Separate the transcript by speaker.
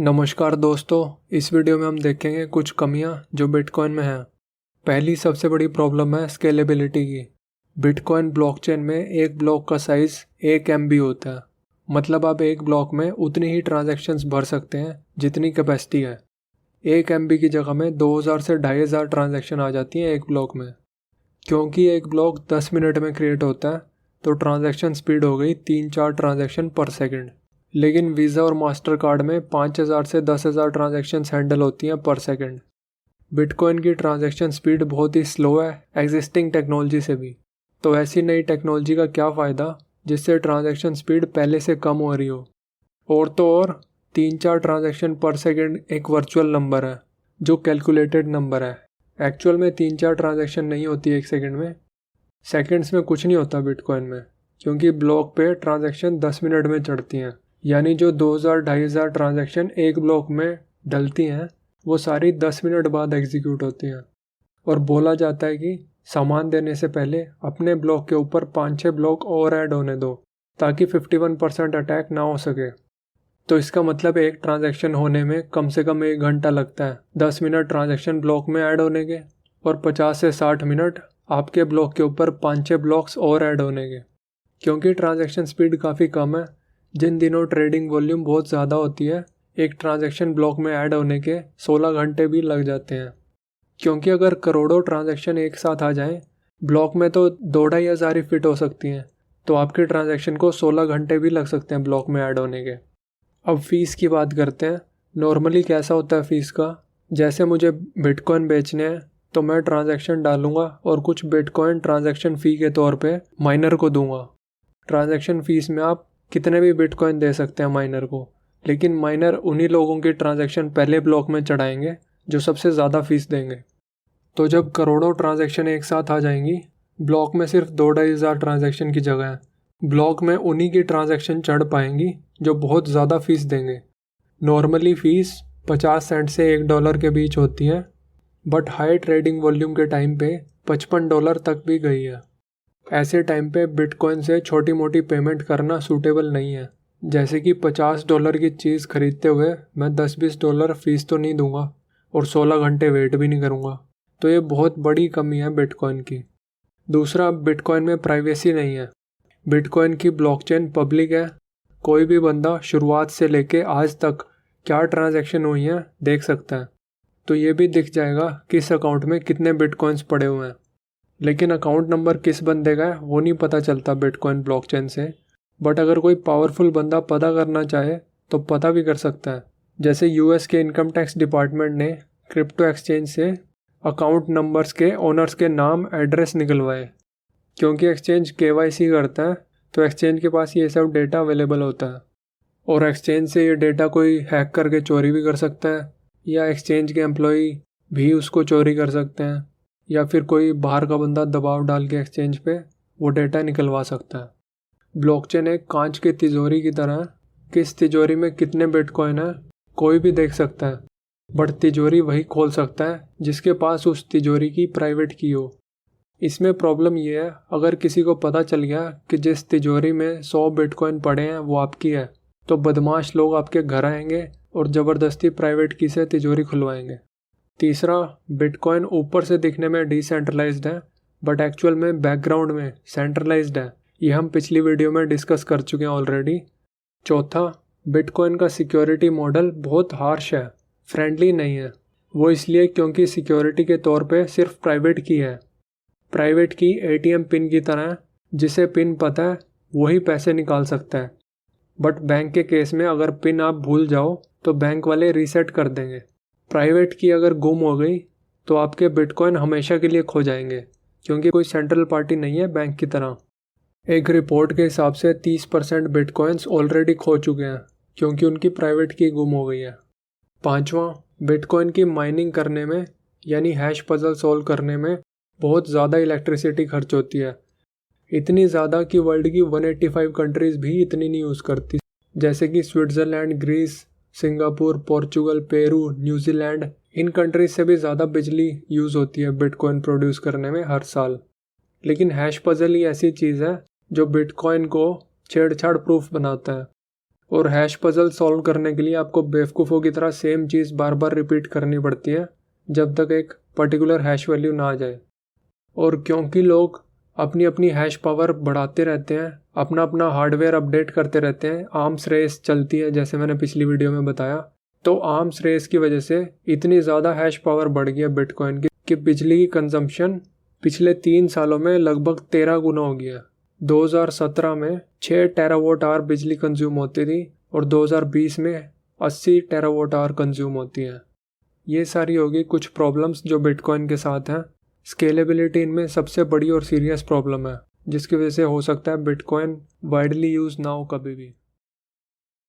Speaker 1: नमस्कार दोस्तों, इस वीडियो में हम देखेंगे कुछ कमियां जो बिटकॉइन में हैं। पहली सबसे बड़ी प्रॉब्लम है स्केलेबिलिटी की। बिटकॉइन ब्लॉकचेन में एक ब्लॉक का साइज 1 MB होता है। मतलब आप एक ब्लॉक में उतनी ही ट्रांजैक्शंस भर सकते हैं जितनी कैपेसिटी है। 1 MB की जगह में 2000 से 2500 ट्रांजैक्शन आ जाती हैं एक ब्लॉक में। क्योंकि एक ब्लॉक 10 मिनट में क्रिएट होता है तो ट्रांजैक्शन स्पीड हो गई 3-4 ट्रांजैक्शन पर सेकेंड। लेकिन वीज़ा और मास्टर कार्ड में 5000 से 10,000 ट्रांजैक्शंस हैंडल होती हैं पर सेकंड। बिटकॉइन की ट्रांजैक्शन स्पीड बहुत ही स्लो है एग्जिस्टिंग टेक्नोलॉजी से भी। तो ऐसी नई टेक्नोलॉजी का क्या फ़ायदा जिससे ट्रांजैक्शन स्पीड पहले से कम हो रही हो। और तो और 3-4 ट्रांजैक्शन पर सेकंड एक वर्चुअल नंबर है जो कैलकुलेटेड नंबर है। एक्चुअल में 3-4 ट्रांजैक्शन नहीं होती एक सेकंड में। सेकंड्स में कुछ नहीं होता बिटकॉइन में, क्योंकि ब्लॉक पे ट्रांजैक्शन 10 मिनट में चढ़ती हैं। यानी जो 2000-2500 ट्रांजैक्शन एक ब्लॉक में डलती हैं वो सारी 10 मिनट बाद एग्जीक्यूट होती हैं। और बोला जाता है कि सामान देने से पहले अपने ब्लॉक के ऊपर 5-6 ब्लॉक और ऐड होने दो ताकि 51% अटैक ना हो सके। तो इसका मतलब एक ट्रांजैक्शन होने में कम से कम 1 घंटा लगता है 10 मिनट ट्रांजैक्शन ब्लॉक में ऐड होने के, और 50 से 60 मिनट आपके ब्लॉक के ऊपर 5-6 ब्लॉक्स और ऐड होने के। क्योंकि ट्रांजैक्शन स्पीड काफ़ी कम है, जिन दिनों ट्रेडिंग वॉल्यूम बहुत ज़्यादा होती है एक ट्रांजैक्शन ब्लॉक में ऐड होने के 16 घंटे भी लग जाते हैं। क्योंकि अगर करोड़ों ट्रांजैक्शन एक साथ आ जाएं ब्लॉक में तो 2-2,500 ही फिट हो सकती हैं, तो आपके ट्रांजैक्शन को 16 घंटे भी लग सकते हैं ब्लॉक में ऐड होने के। अब फ़ीस की बात करते हैं। नॉर्मली कैसा होता है फ़ीस का, जैसे मुझे बिटकॉइन बेचने हैं तो मैं ट्रांजैक्शन डालूंगा और कुछ बिटकॉइन ट्रांजैक्शन फ़ी के तौर पे माइनर को दूंगा। ट्रांजैक्शन फ़ीस में आप कितने भी बिटकॉइन दे सकते हैं माइनर को, लेकिन माइनर उन्हीं लोगों की ट्रांजैक्शन पहले ब्लॉक में चढ़ाएंगे जो सबसे ज़्यादा फीस देंगे। तो जब करोड़ों ट्रांजैक्शन एक साथ आ जाएंगी ब्लॉक में सिर्फ 2-2,500 ट्रांजैक्शन की जगह ब्लॉक में उन्हीं की ट्रांजैक्शन चढ़ पाएंगी जो बहुत ज़्यादा फीस देंगे। नॉर्मली फ़ीस 50 सेंट से $1 के बीच होती है, बट हाई ट्रेडिंग वॉल्यूम के टाइम पे $55 तक भी गई है। ऐसे टाइम पे बिटकॉइन से छोटी मोटी पेमेंट करना सूटेबल नहीं है। जैसे कि $50 की चीज़ खरीदते हुए मैं $10-20 फीस तो नहीं दूंगा और 16 घंटे वेट भी नहीं करूंगा। तो ये बहुत बड़ी कमी है बिटकॉइन की। दूसरा, बिटकॉइन में प्राइवेसी नहीं है। बिटकॉइन की ब्लॉकचेन पब्लिक है। कोई भी बंदा शुरुआत से लेके आज तक क्या ट्रांजैक्शन हुई हैं देख सकता है। तो ये भी दिख जाएगा किस अकाउंट में कितने बिटकॉइंस पड़े हुए हैं। लेकिन अकाउंट नंबर किस बंदे का है वो नहीं पता चलता बिटकॉइन ब्लॉकचेन से। बट अगर कोई पावरफुल बंदा पता करना चाहे तो पता भी कर सकता है। जैसे यूएस के इनकम टैक्स डिपार्टमेंट ने क्रिप्टो एक्सचेंज से अकाउंट नंबर्स के ओनर्स के नाम एड्रेस निकलवाए। क्योंकि एक्सचेंज KYC करता है तो एक्सचेंज के पास ये सब डेटा अवेलेबल होता है, और एक्सचेंज से ये डेटा कोई हैक करके चोरी भी कर सकता है, या एक्सचेंज के एम्प्लॉई भी उसको चोरी कर सकते हैं, या फिर कोई बाहर का बंदा दबाव डाल के एक्सचेंज पे वो डेटा निकलवा सकता है। ब्लॉकचेन एक कांच की तिजोरी की तरह है। किस तिजोरी में कितने बिटकॉइन है कोई भी देख सकता है, बट तिजोरी वही खोल सकता है जिसके पास उस तिजोरी की प्राइवेट की हो। इसमें प्रॉब्लम ये है, अगर किसी को पता चल गया कि जिस तिजोरी में 100 बिटकॉइन पड़े हैं वो आपकी है, तो बदमाश लोग आपके घर आएंगे और ज़बरदस्ती प्राइवेट की से तिजोरी खुलवाएंगे। तीसरा, बिटकॉइन ऊपर से दिखने में डिसेंट्रलाइज्ड है बट एक्चुअल में बैकग्राउंड में सेंट्रलाइज्ड है। ये हम पिछली वीडियो में डिस्कस कर चुके हैं ऑलरेडी। चौथा, बिटकॉइन का सिक्योरिटी मॉडल बहुत हार्श है, फ्रेंडली नहीं है। वो इसलिए क्योंकि सिक्योरिटी के तौर पे सिर्फ प्राइवेट की है। प्राइवेट की ATM पिन की तरह, जिसे पिन पता है वही पैसे निकाल सकता है। बट बैंक के केस में अगर पिन आप भूल जाओ तो बैंक वाले रीसेट कर देंगे। प्राइवेट की अगर गुम हो गई तो आपके बिटकॉइन हमेशा के लिए खो जाएंगे, क्योंकि कोई सेंट्रल पार्टी नहीं है बैंक की तरह। एक रिपोर्ट के हिसाब से 30% बिटकॉइंस ऑलरेडी खो चुके हैं क्योंकि उनकी प्राइवेट की गुम हो गई है। पांचवा, बिटकॉइन की माइनिंग करने में यानी हैश पजल सॉल्व करने में बहुत ज़्यादा इलेक्ट्रिसिटी खर्च होती है। इतनी ज़्यादा कि वर्ल्ड की 185 कंट्रीज़ भी इतनी नहीं यूज़ करती, जैसे कि Switzerland, Greece, Singapore, Portugal, Peru, New Zealand. इन कंट्रीज से भी ज़्यादा बिजली यूज़ होती है बिटकॉइन प्रोड्यूस करने में हर साल। लेकिन हैश पजल ही ऐसी चीज़ है जो बिटकॉइन को छेड़छाड़ प्रूफ बनाता है। और हैश पजल सॉल्व करने के लिए आपको बेवकूफ़ों की तरह सेम चीज़ बार बार रिपीट करनी पड़ती है जब तक एक पर्टिकुलर हैश वैल्यू ना आ जाए। और क्योंकि लोग अपनी अपनी हैश पावर बढ़ाते रहते हैं, अपना अपना हार्डवेयर अपडेट करते रहते हैं, आर्म्स रेस चलती है जैसे मैंने पिछली वीडियो में बताया, तो आर्म्स रेस की वजह से इतनी ज़्यादा हैश पावर बढ़ गई है बिटकॉइन की कि बिजली की कंजम्पशन पिछले 3 सालों में लगभग 13 गुना हो गया। 2017 में 6 टेरावाट आवर बिजली कंज्यूम होती थी और 2020 में 80 टेरावाट आवर कंज्यूम होती है। ये सारी होगी कुछ प्रॉब्लम्स जो बिटकॉइन के साथ हैं। स्केलेबिलिटी इनमें सबसे बड़ी और सीरियस प्रॉब्लम है जिसकी वजह से हो सकता है बिटकॉइन वाइडली यूज ना हो कभी भी।